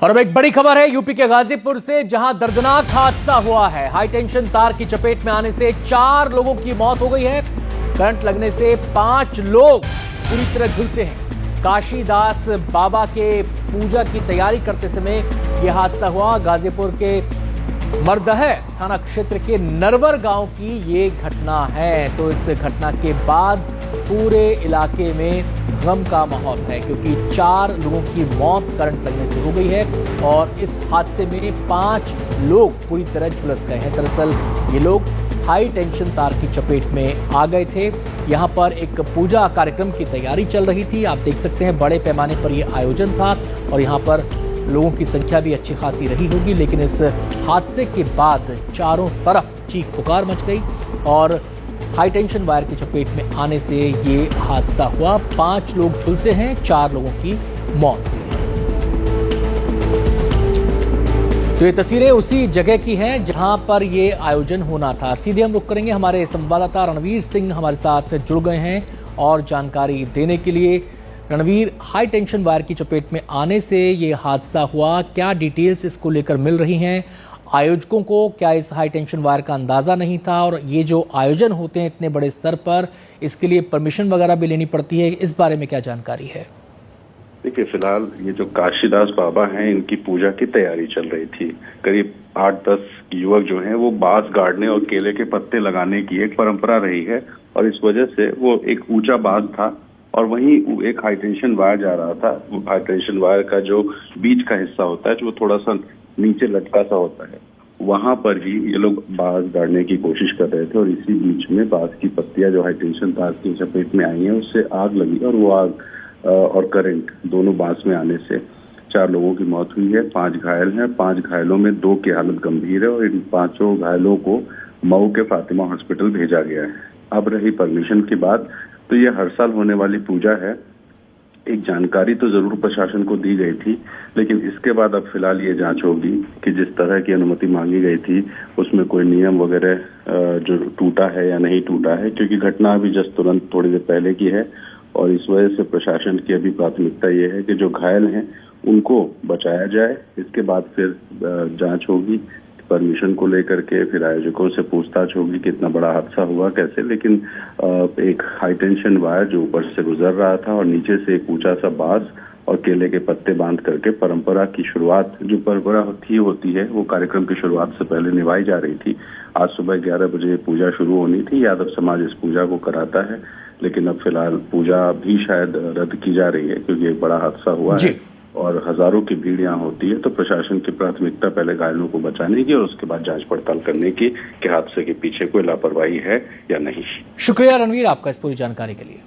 और अब एक बड़ी खबर है यूपी के गाजीपुर से, जहां दर्दनाक हादसा हुआ है। हाई टेंशन तार की चपेट में आने से 4 लोगों की मौत हो गई है। करंट लगने से 5 लोग पूरी तरह झुलसे हैं। काशीदास बाबा के पूजा की तैयारी करते समय यह हादसा हुआ। गाजीपुर के मरदह थाना क्षेत्र के नरवर गांव की ये घटना है। तो इस घटना के बाद पूरे इलाके में गम का माहौल है, क्योंकि 4 लोगों की मौत करंट लगने से हो गई है और इस हादसे में 5 लोग पूरी तरह झुलस गए हैं। दरअसल ये लोग हाई टेंशन तार की चपेट में आ गए थे। यहाँ पर एक पूजा कार्यक्रम की तैयारी चल रही थी। आप देख सकते हैं बड़े पैमाने पर यह आयोजन था और यहाँ पर लोगों की संख्या भी अच्छी खासी रही होगी। लेकिन इस हादसे के बाद चारों तरफ चीख पुकार मच गई और हाई टेंशन वायर की चपेट में आने से ये हादसा हुआ। 5 लोग झुलसे हैं, 4 लोगों की मौत हुई है। तो ये तस्वीरें उसी जगह की हैं जहां पर ये आयोजन होना था। सीधे हम रुक करेंगे, हमारे संवाददाता रणवीर सिंह हमारे साथ जुड़ गए हैं और जानकारी देने के लिए। रणवीर, हाई टेंशन वायर की चपेट में आने से ये हादसा हुआ, क्या डिटेल्स इसको लेकर मिल रही हैं? आयोजकों को क्या इस हाई टेंशन वायर का अंदाजा नहीं था? और ये जो आयोजन होते हैं इतने बड़े स्तर पर, इसके लिए परमिशन वगैरह भी लेनी पड़ती है, इस बारे में क्या जानकारी है? देखिए, फिलहाल ये जो काशीदास बाबा हैं, इनकी पूजा की तैयारी चल रही थी। करीब 8-10 युवक जो हैं वो बांस गाड़ने और केले के पत्ते लगाने की एक परंपरा रही है और इस वजह से वो एक ऊंचा बांस था और वहीं एक हाई टेंशन वायर जा रहा था। वो हाई टेंशन वायर का जो बीच का हिस्सा होता है, जो थोड़ा सा नीचे लटका सा होता है, वहां पर ही ये लोग बांस गाड़ने की कोशिश कर रहे थे और इसी बीच में बांस की पत्तियां जो हाई टेंशन तार की चपेट में आई हैं, उससे आग लगी और वो आग और करंट दोनों बांस में आने से 4 लोगों की मौत हुई है। 5 घायल हैं। 5 घायलों में 2 की हालत गंभीर है और इन 5 घायलों को मऊ के फातिमा हॉस्पिटल भेजा गया है। अब रही परमिशन की बात, तो ये हर साल होने वाली पूजा है। एक जानकारी तो जरूर प्रशासन को दी गई थी, लेकिन इसके बाद अब फिलहाल ये जांच होगी कि जिस तरह की अनुमति मांगी गई थी उसमें कोई नियम वगैरह जो टूटा है या नहीं टूटा है, क्योंकि घटना अभी जस्ट तुरंत थोड़ी देर पहले की है और इस वजह से प्रशासन की अभी प्राथमिकता ये है कि जो घायल हैं उनको बचाया जाए। इसके बाद फिर जांच होगी परमिशन को लेकर के, फिर आयोजकों से पूछताछ होगी कि इतना बड़ा हादसा हुआ कैसे। लेकिन एक हाई टेंशन वायर जो ऊपर से गुजर रहा था और नीचे से एक ऊंचा सा बांस और केले के पत्ते बांध करके परंपरा की शुरुआत, जो परंपरा होती है वो कार्यक्रम की शुरुआत से पहले निभाई जा रही थी। आज सुबह 11 बजे पूजा शुरू होनी थी। यादव समाज इस पूजा को कराता है, लेकिन अब फिलहाल पूजा भी शायद रद्द की जा रही है क्योंकि एक बड़ा हादसा हुआ है और हजारों की भीड़ यहाँ होती है। तो प्रशासन की प्राथमिकता पहले घायलों को बचाने की और उसके बाद जांच पड़ताल करने की कि हादसे के पीछे कोई लापरवाही है या नहीं। शुक्रिया रणवीर आपका इस पूरी जानकारी के लिए।